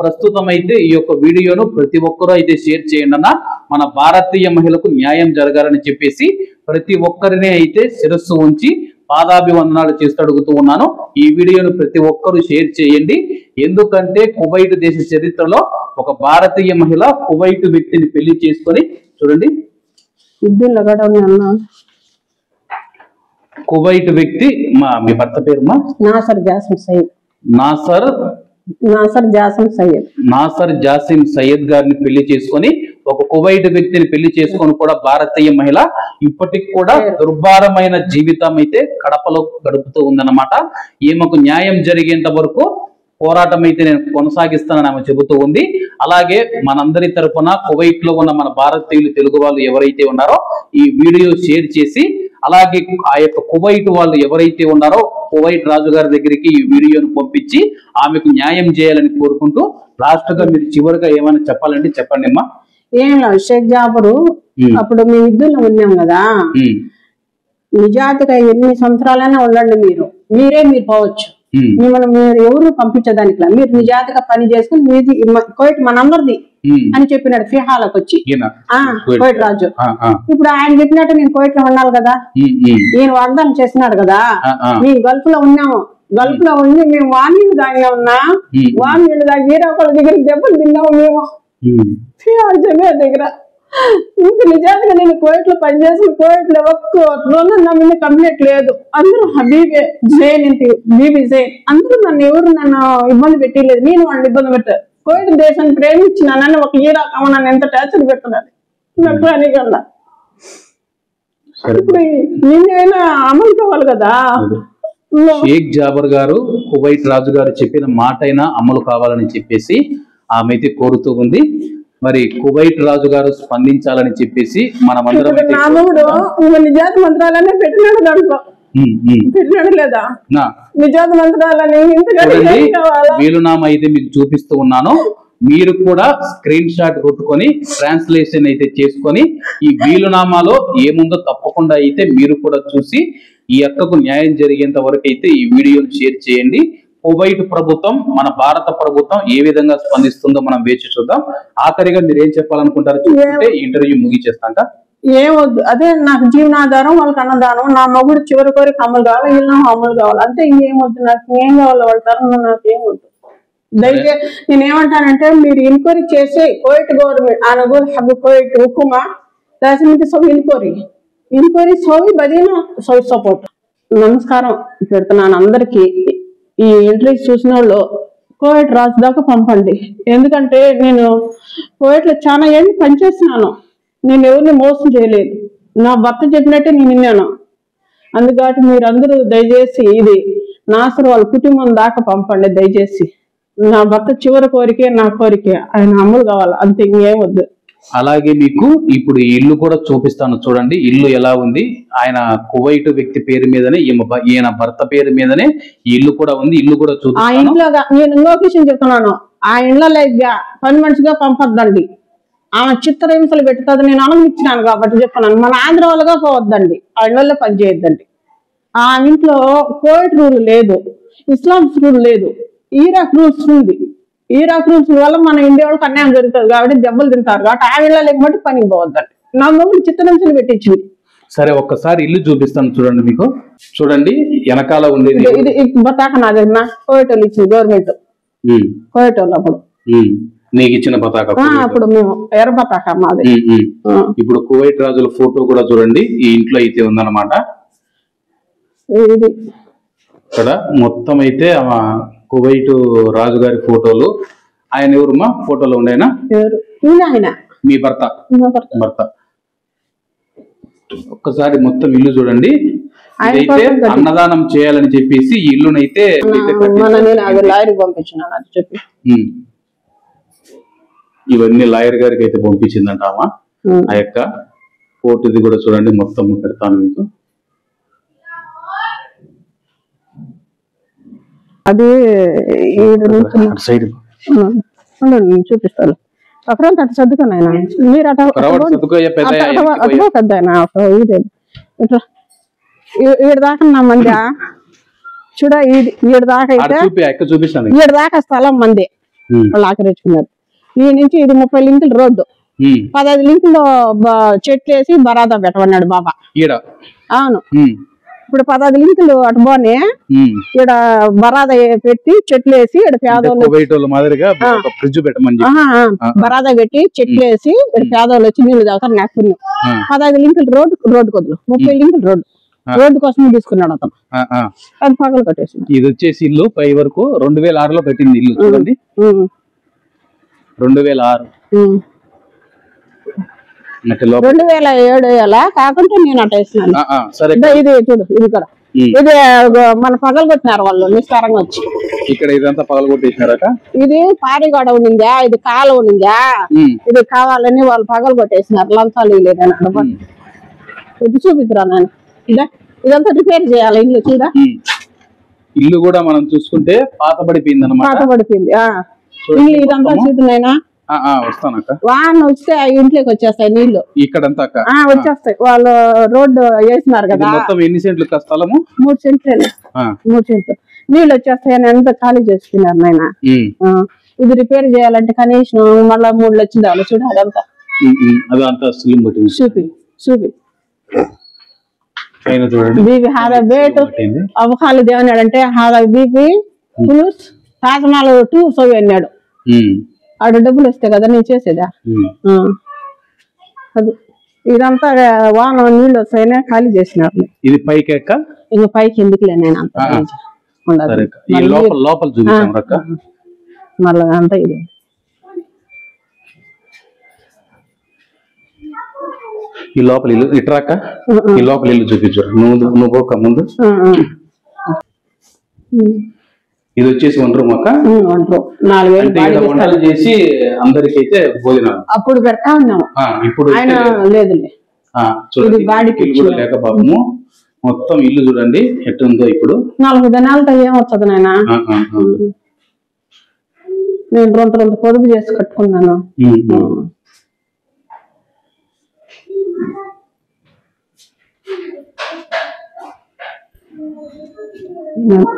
ప్రస్తుతం అయితే ఈ యొక్క వీడియోను ప్రతి ఒక్కరూ అయితే షేర్ చేయండి అన్న. మన భారతీయ మహిళకు న్యాయం జరగాలని చెప్పేసి ప్రతి ఒక్కరినే అయితే శిరస్సు ఉంచి పాదాభివందనాలు చేస్తూ అడుగుతూ ఉన్నాను. ఈ వీడియోను ప్రతి ఒక్కరూ షేర్ చేయండి. ఎందుకంటే కువైట్ దేశ చరిత్రలో ఒక భారతీయ మహిళ కువైట్ వ్యక్తిని పెళ్లి చేసుకొని, చూడండి కువైట్ వ్యక్తి మీ భర్త పేరు నాసర్ జాసిం సయ్యద్. నాసర్ జాసిం సయ్యద్ గారిని పెళ్లి చేసుకొని ఒక కువైట్ వ్యక్తిని పెళ్లి చేసుకొని కూడా భారతీయ మహిళ ఇప్పటికి కూడా దుర్భారమైన జీవితం అయితే కడపలో గడుపుతూ ఉందన్నమాట. ఈమెకు న్యాయం జరిగేంత వరకు పోరాటం అయితే నేను కొనసాగిస్తానని ఆమె చెబుతూ ఉంది. అలాగే మనందరి తరపున కువైట్ లో ఉన్న మన భారతీయులు, తెలుగు వాళ్ళు ఎవరైతే ఉన్నారో ఈ వీడియో షేర్ చేసి, అలాగే ఆ యొక్క కువైట్ వాళ్ళు ఎవరైతే ఉన్నారో కువైట్ రాజు గారి దగ్గరికి ఈ వీడియోను పంపించి ఆమెకు న్యాయం చేయాలని కోరుకుంటూ, లాస్ట్ గా మీరు చివరిగా ఏమైనా చెప్పాలంటే చెప్పండి అమ్మా. ఏం లేదు, షేక్ జాబరు అప్పుడు మేము ఇద్దరు ఉన్నాం కదా, నిజాతిగా ఎన్ని సంవత్సరాలైనా ఉండండి, మీరే పోవచ్చు, మిమ్మల్ని మీరు ఎవరు పంపించడానికి, మీరు నిజాతిగా పని చేసుకుని మీది కోవిట్ మనందరిది అని చెప్పినాడు ఫిహాలకు వచ్చి కోవిట్ రాజు. ఇప్పుడు ఆయన చెప్పినట్టు నేను కోవిట్ లో ఉండాలి కదా, ఈయన వాగ్దానం చేసినాడు కదా. మేము గల్ఫ్ లో ఉన్నాము, గల్ఫ్ లో ఉండి మేము వానీళ్ళు దానిలో ఉన్నా, వానీళ్ళు దాని వేరే ఒకళ్ళ దగ్గర దెబ్బలు తిన్నాము మేము దగ్గర. ఇంక నిజానికి నేను కోవిట్ లో పనిచేసిన కోవిట్ లో ఒక్క నా మీద కంప్లైంట్ లేదు. అందరూ హబీబే జైన్ ఇంటి బీబీ జైన్ అందరూ ఎవరు నన్ను ఇబ్బంది పెట్టలేదు, నేను వాళ్ళని ఇబ్బంది పెట్టారు. కోవిడ్ దేశాన్ని ప్రేమించినానని ఒక ఈరాకమ్మ నన్ను ఎంత టార్చర్ పెడుతున్నది నట్లాని కన్నా. ఇప్పుడు నిన్నైనా అమలు కావాలి కదా. షేక్ జాబర్ గారు కువైట్ రాజు గారు చెప్పిన మాట అయినా అమలు కావాలని చెప్పేసి ఆమె అయితే కోరుతూ ఉంది. మరి కువైట్ రాజు గారు స్పందించాలని చెప్పేసి మనమందరం నిజాతి మంత్రాలనే పెట్టినాడు దాంట్లో. పిల్లడు లేదా నిజాత మంత్రాలని వీలునామా అయితే మీకు చూపిస్తూ ఉన్నాను. మీరు కూడా స్క్రీన్ షాట్ కొట్టుకొని ట్రాన్స్లేషన్ అయితే చేసుకొని ఈ వీలునామాలో ఏముందో తప్పకుండా అయితే మీరు కూడా చూసి ఈ అక్కకు న్యాయం జరిగేంత వరకు అయితే ఈ వీడియోను షేర్ చేయండి. కువైట్ ప్రభుత్వం మన భారత ప్రభుత్వం ఏ విధంగా స్పందిస్తుందో మనం వేచి చూద్దాం. ఆఖరిగా మీరు ఏం చెప్పాలనుకుంటారో చూస్తే ఈ ఇంటర్వ్యూ ముగిచేస్తాక ఏమొద్దు, అదే నాకు జీవనాధారం, వాళ్ళకి అన్నదానం, నా మొగుడు చివరి కోరిక అమలు కావాలి, వీళ్ళు అమలు కావాలి అంతే. ఇంకేమొద్దు, నాకు ఏం కావాలి వాళ్ళ తరం, నాకేమొద్దు. దయచేసి నేనేమంటానంటే మీరు ఎంక్వైరీ చేసి కోయిట్ గవర్నమెంట్ అనుకూల హబ్బు కోయిట్ హుకుమా రాజమండ్రి సబ్ ఎంక్వైరీ సోవి బదీనా సోవి సపోర్ట్. నమస్కారం పెడుతున్నాను అందరికి. ఈ ఇంటర్వ్యూ చూసిన వాళ్ళు కోవిడ్ రాజు దాకా పంపండి. ఎందుకంటే నేను కోవిడ్లో చాలా ఏళ్ళు పనిచేస్తున్నాను, నేను ఎవరిని మోసం చేయలేదు, నా భర్త చెప్పినట్టే నేను విన్నాను. అందుకని మీరందరూ దయచేసి ఇది నాసరు వాళ్ళ కుటుంబం దాకా పంపండి దయచేసి. నా భర్త చివరి కోరికే నా కోరికే, ఆయన అమలు కావాలి అంతే, ఇంకేం వద్దు. అలాగే మీకు ఇప్పుడు ఇల్లు కూడా చూపిస్తాను చూడండి. ఇల్లు ఎలా ఉంది, ఆయన కువైట్ వ్యక్తి పేరు మీదనే ఈయన భర్త పేరు మీదనే ఇల్లు కూడా ఉంది. ఇల్లు కూడా చూపిస్తాను. ఆ ఇంట్లో నేను ఇంకో విషయం చెప్తున్నాను, ఆ ఇంట్లో పని మనిషిగా పంపొద్దండి. ఆమె చిత్రహింసలు పెట్టుతుంది, నేను అనుమతించినాను కాబట్టి చెప్తున్నాను. మన ఆంధ్ర వాళ్ళగా పోవద్దండి, ఆ ఇళ్ళల్లో పని చేయొద్దండి. ఆ ఇంట్లో కోవిడ్ రూల్ లేదు, ఇస్లామ్స్ రూల్ లేదు, ఈరాక్ రూల్స్ ఉంది. ఈరాక్ రూల్స్ వల్ల మన ఇండియా వాళ్ళకి అన్యాయం జరుగుతుంది కాబట్టి దెబ్బలు తింటారు కాబట్టి ఆ ఇళ్ళ లేకపోతే పనికి పోవద్దండి. నా మొగుడు చిత్రహింసలు పెట్టించింది. సరే ఒక్కసారి ఇల్లు చూపిస్తాను చూడండి. మీకు చూడండి వెనకాల ఉండేది ఇది బతాక నాది, నా కోవిడ్ వాళ్ళు ఇచ్చింది గవర్నమెంట్. కోవిడ్ వాళ్ళు అప్పుడు నీకు ఇచ్చిన పతాక, అప్పుడు మేము ఎర్ర పతాక మాది. ఇప్పుడు కువైట్ రాజుల ఫోటో కూడా చూడండి ఈ ఇంట్లో అయితే ఉందన్నమాట. ఇది ఇక్కడ మొత్తం అయితే కువైట్ రాజుగారి ఫోటోలు. ఆయన ఎవరుమా ఫోటోలో ఉండేనా? మీ భర్త. భర్త. ఒక్కసారి మొత్తం ఇల్లు చూడండి. ఇదైతే అన్నదానం చేయాలని చెప్పేసి ఈ ఇల్లునైతే ఇవన్నీ లాయర్ గారికి అయితే పంపించిందంట ఆమె. ఆ యొక్క ఫోటోది కూడా చూడండి, మొత్తం పెడతాను మీకు. అది చూపిస్తాను. అక్కడ అటు చదువుకున్నాయన మీరు పెద్ద ఈడు దాకా నా మంది చూడ, ఈడు దాకా అయితే ఈడు దాకా స్థలం మంది వాళ్ళు ఆకరించుకున్నారు. ఈ నుంచి ఇది 30 లింకులు రోడ్డు, 15 లింకులు చెట్లు వేసి బరాదా పెట్టమన్నాడు బాబా. అవును, ఇప్పుడు 15 లింకులు అటు పోనీ ఇక్కడ బరాదా పెట్టి చెట్లు వేసి ఇక్కడ పేదోళ్ళు బరాదా పెట్టి చెట్లు వేసి ఇక్కడ పేదోళ్ళు వచ్చి నీళ్ళు తాగుతారు. నాకు పుణ్యం. 15 లింకులు రోడ్డు కొద్దులు, 30 లింకులు రోడ్డు కోసం తీసుకున్నాడు అతను. అది పగలు కట్టేసి ఇది వచ్చేసి ఇల్లు పై వరకు 2006లో కట్టింది ఇల్లు చూడండి. 2006 2007 కాకుండా నేను అట్ట వేసినాను. ఇది చూడు, ఇది కూడా ఇది మన పగలు కొట్టినారు వాళ్ళు నిస్కారంగా వచ్చి. ఇక్కడ ఇదంతా పగలు కొట్టేసినారట. ఇది పారిగోడ ఉండిందా, ఇది కాలువ ఉండిందా, ఇది కావాలని వాళ్ళు పగలు కొట్టేసినారు. లంచాలు లేదని ఇది చూపిద్దురా నాన్న. ఇదంతా రిపేర్ చేయాలి ఇల్లు. చూడ ఇల్లు కూడా మనం చూసుకుంటే పాత పడిపోయింది అన్నమాట. పాత పడిపోయింది ఇల్లు. ఇదంతా చూడునైనా వస్తానక్క. వాన వస్తే ఆ ఇంట్లోకి వచ్చేస్తాయి నీళ్లు. ఇక్కడంతా వచ్చేస్తాయి. వాళ్ళు రోడ్డు వేసినారు కదా. మొత్తం ఎన్ని సెంట్లు స్థలము? 3 సెంట్లు. 3 సెంట్లు నీళ్ళు వచ్చేస్తాయని ఎంత ఖాళీ చేసుకున్నారు నాయన. ఇది రిపేర్ చేయాలంటే కనీసం మళ్ళా 3 లక్షలు కావాలి. చూడ అదంతా చూపి చూపి బీబీ హాదా బేటు అబు ఖాలిద్ ఏమన్నాడంటే హాదా బీబీ పులుస్ తాజమాల్ 2 సోవి అన్నాడు. ఆడ డబ్బులు వస్తే కదా నేను చేసేదా. అది ఇదంతా వాన నీళ్ళు వస్తాయనే ఖాళీ చేసినారు. ఇది పైకి ఇంకా పైకి ఎందుకులే నేను అంత మళ్ళా అంతా ఇది. ఈ లోపల ఇల్లు ఇట్రాక, ఈ లోపల ఇల్లు చూపించు. నువ్వు పోక ముందు. ఇది వచ్చేసి 1 రూమ్ అక్క. 4,000 వంటలు చేసి అందరికైతే భోజనం అప్పుడు పెడతా ఉన్నాము. ఇప్పుడు లేదులే లేక పాపము మొత్తం ఇల్లు చూడండి ఎట్టుందో ఇప్పుడు. 4 దినాలతో ఏమవుతుంది నాయన? నేను 2 పొదుపు చేసి కట్టుకున్నాను.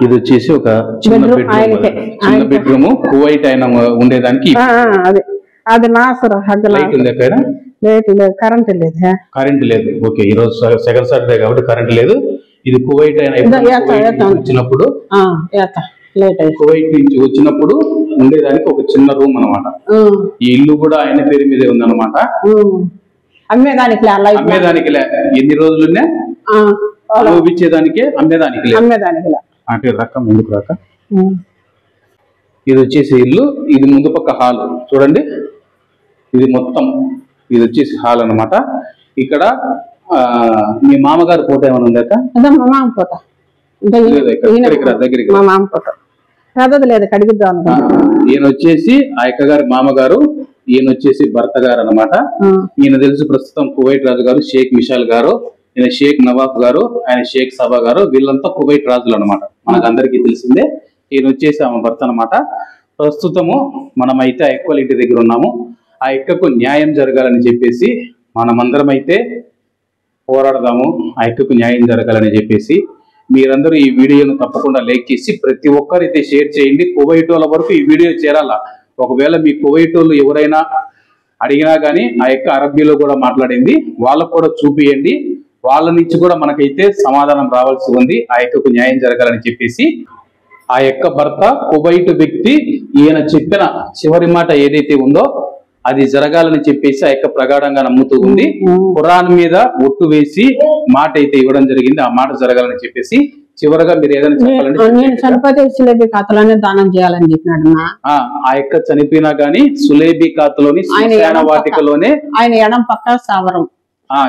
ఇది వచ్చేసి ఒక చిన్న బెడ్రూమ్ కువైట్ ఆయన ఉండేదానికి. అది నాసరు కరెంట్ లేదు. కరెంట్ లేదు. ఓకే, ఈ రోజు సెకండ్ సాటర్డే కాబట్టి కరెంట్ లేదు. ఇది కువైట్ ఆయన వచ్చినప్పుడు కువైట్ నుంచి వచ్చినప్పుడు ఉండేదానికి ఒక చిన్న రూమ్ అనమాట. ఈ ఇల్లు కూడా ఆయన పేరు మీదే ఉందన్నమాట. అమ్మేదానికి ఎన్ని రోజులునే అనుభవించేదానికే అమ్మేదానికి అంటే రకం ఎందుకు రాక. ఇది వచ్చేసి ఇల్లు. ఇది ముందు పక్క హాల్ చూడండి. ఇది మొత్తం ఇది వచ్చేసి హాల్ అన్నమాట. ఇక్కడ మీ మామగారు ఫోటో ఏమైనా ఉందాక? ఈయన వచ్చేసి ఆ యొక్క గారి మామగారు, ఈయన వచ్చేసి భర్త గారు అనమాట. ఈయన తెలుసు ప్రస్తుతం కువైట్ రాజు గారు షేక్ మిషాల్ గారు, ఈయన షేక్ నవాబ్ గారు, ఆయన షేక్ సభా గారు, వీళ్ళంతా కువైట్ రాజులు అనమాట. మనకు అందరికీ తెలిసిందే. ఈయన వచ్చేసి ఆమె భర్త అనమాట. ప్రస్తుతము మనమైతే ఆ ఎక్కల ఇంటి దగ్గర ఉన్నాము. ఆ ఎక్కకు న్యాయం జరగాలని చెప్పేసి మనమందరం అయితే పోరాడదాము. ఆ ఎక్కకు న్యాయం జరగాలని చెప్పేసి మీరందరూ ఈ వీడియోను తప్పకుండా లైక్ చేసి ప్రతి ఒక్కరైతే షేర్ చేయండి. కువైట్ వాళ్ళ వరకు ఈ వీడియో చేరాలా. ఒకవేళ మీ కువైట్ వాళ్ళు ఎవరైనా అడిగినా కానీ ఆ యొక్క అరబ్బీలో కూడా మాట్లాడింది వాళ్ళకు కూడా చూపియండి. వాళ్ళ నుంచి కూడా మనకైతే సమాధానం రావాల్సి ఉంది. ఆ ఎక్కకు న్యాయం జరగాలని చెప్పేసి ఆ యొక్క భర్త కువైట్ వ్యక్తి ఈయన చెప్పిన చివరి మాట ఏదైతే ఉందో అది జరగాలని చెప్పేసి ఆ యొక్క ప్రగాఢంగా నమ్ముతూ ఉంది. ఖురాన్ మీద ఒట్టు వేసి మాట అయితే ఇవ్వడం జరిగింది. ఆ మాట జరగాలని చెప్పేసి చివరగా మీరు ఏదైనా చెప్పాలంటే దానం చేయాలని చెప్పినాడు. ఆ యొక్క చనిపోయినా గానీ సులేబీ ఖాతాలోని వాటికలోనే ఆయన ఎడం పక్క స్థావరం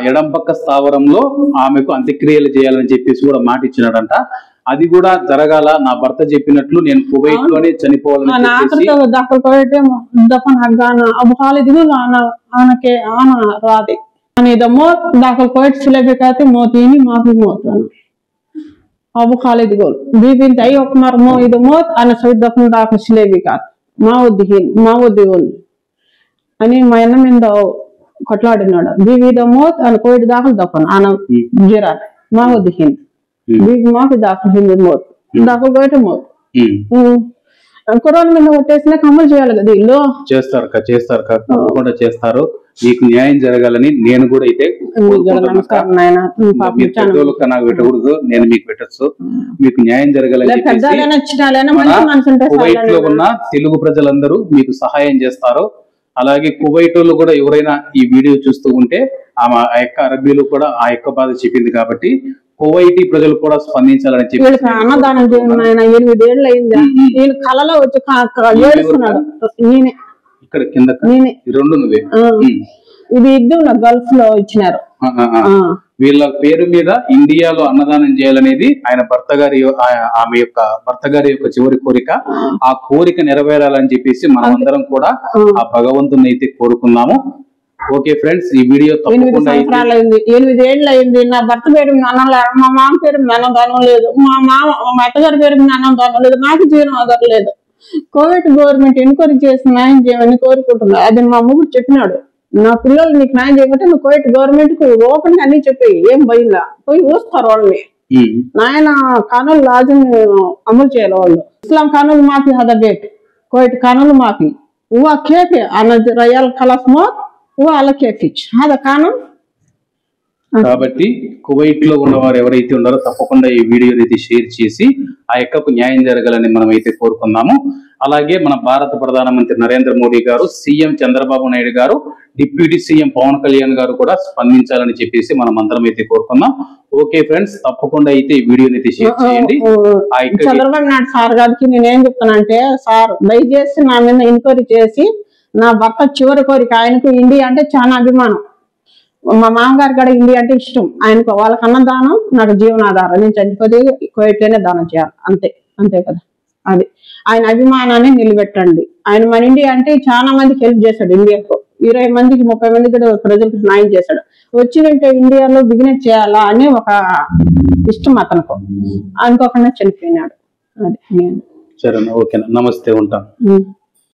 ఎడం పక్క స్థావరంలో ఆమెకు అంత్యక్రియలు చేయాలని చెప్పేసి కూడా మాట ఇచ్చినాడంట. అది కూడా జరగాల. నా భర్త చెప్పినట్లు నేను కువైట్ లోనే చనిపోవాలని अबू खालिद गोल बीबिन ताई ओकमर मो इदो मोत अन सविद दफन दाख सिलेबी का मावुद्दीन అని మా అన్న మీద కొట్లాడినాడు. బీబీదో మోత్ అని కోయిడ్ దాఖలు దఫన్ అన జిరా మావుద్దీన్ బీబీ మాఫీ దాఖలు హిందూ మోత్ దాఖలు కోయిట మోత్ ఖురాన్ మీద కొట్టేసినా అమలు చేయాలి కదా. ఇల్లు చేస్తారు తప్పకుండా చేస్తారు. మీకు న్యాయం జరగాలని నేను కూడా అయితే నాకు పెట్టకూడదు, నేను మీకు పెట్టచ్చు. మీకు న్యాయం జరగాలని కువైట్ లో ఉన్న తెలుగు ప్రజలందరూ మీకు సహాయం చేస్తారు. అలాగే కువైట్ లో కూడా ఎవరైనా ఈ వీడియో చూస్తూ ఉంటే ఆమె ఆ యొక్క అరబీలు కూడా ఆ యొక్క బాధ చెప్పింది కాబట్టి కువైటీ ప్రజలు కూడా స్పందించాలని చెప్పి అన్నదానం చేయండి. 8 ఏళ్ళు అయింది. నేను కళలో వచ్చి ఇక్కడ కింద రెండు నువ్వే ఇది ఇద్దరు గల్ఫ్ లో ఇచ్చినారు. వీళ్ళ పేరు మీద ఇండియాలో అన్నదానం చేయాలనేది ఆయన ఆమె యొక్క భర్త గారి యొక్క చివరి కోరిక. ఆ కోరిక నెరవేరాలని చెప్పేసి మనమందరం కూడా ఆ భగవంతుని అయితే కోరుకున్నాము. ఓకే ఫ్రెండ్స్, ఈ వీడియో 8 ఏళ్ళు అయింది. నా భర్త పేరు అన్నం లేదు, మా మామ పేరు అన్నం లేదు, మా అత్తగారి పేరు అన్నం లేదు, నాకు జీవనం ఆధారం లేదు. కోవిడ్ గవర్నమెంట్ ఎన్క్వైరీ చేసి న్యాయం చేయమని కోరుకుంటున్నా. అది మా ముగ్గురు చెప్పినాడు. నా పిల్లలు నీకు న్యాయం చేయమంటే నువ్వు కోవిడ్ గవర్నమెంట్ కు ఓపెన్ గా అన్ని చెప్పి ఏం భయంలా పోయి చూస్తారు వాళ్ళని. నాయన కానూలు లాజుని అమలు చేయాలి వాళ్ళు. ఇస్లాం కానూలు మాఫీ హదా బేట్ కోవిడ్ కానూలు మాఫీ वो खेप रयाल खलास मौत वो अलग खेफिच हदा कानून. కాబట్టి కువైట్ లో ఉన్న వారు ఎవరైతే ఉన్నారో తప్పకుండా ఈ వీడియోని అయితే షేర్ చేసి ఆ ఎక్కకు న్యాయం జరగాలని మనం అయితే కోరుకుందాము. అలాగే మన భారత ప్రధానమంత్రి నరేంద్ర మోడీ గారు, సీఎం చంద్రబాబు నాయుడు గారు, డిప్యూటీ సీఎం పవన్ కళ్యాణ్ గారు కూడా స్పందించాలని చెప్పేసి మనం అందరం అయితే కోరుకుందాం. ఓకే ఫ్రెండ్స్, తప్పకుండా అయితే ఈ వీడియోని అయితే షేర్ చేయండి. చంద్రబాబు నాయుడు సార్ గారికి నేనేం చెప్తానంటే, సార్ దయచేసి నా మీద ఎంక్వైరీ చేసి నా భర్త చివరి కోరిక, ఆయనకు ఇండియా అంటే చాలా అభిమానం, మా మామగారి కూడా ఇండియా అంటే ఇష్టం, ఆయనకు వాళ్ళకి అన్నదానం నాకు జీవనాధారం, నేను చనిపోతే కోవిట్లోనే దానం చేయాలి, అంతే కదా. అది ఆయన అభిమానాన్ని నిలబెట్టండి. ఆయన మన ఇండియా అంటే చాలా మందికి హెల్ప్ చేశాడు. ఇండియాకు 20 మందికి 30 మందికి కూడా ప్రజలకు న్యాయం చేశాడు. వచ్చిందంటే ఇండియాలో బిజినెస్ చేయాలా అనే ఒక ఇష్టం అతనికి, అనుకోకుండా చనిపోయినాడు. అది సరే, ఓకేనా, నమస్తే, ఉంటాను.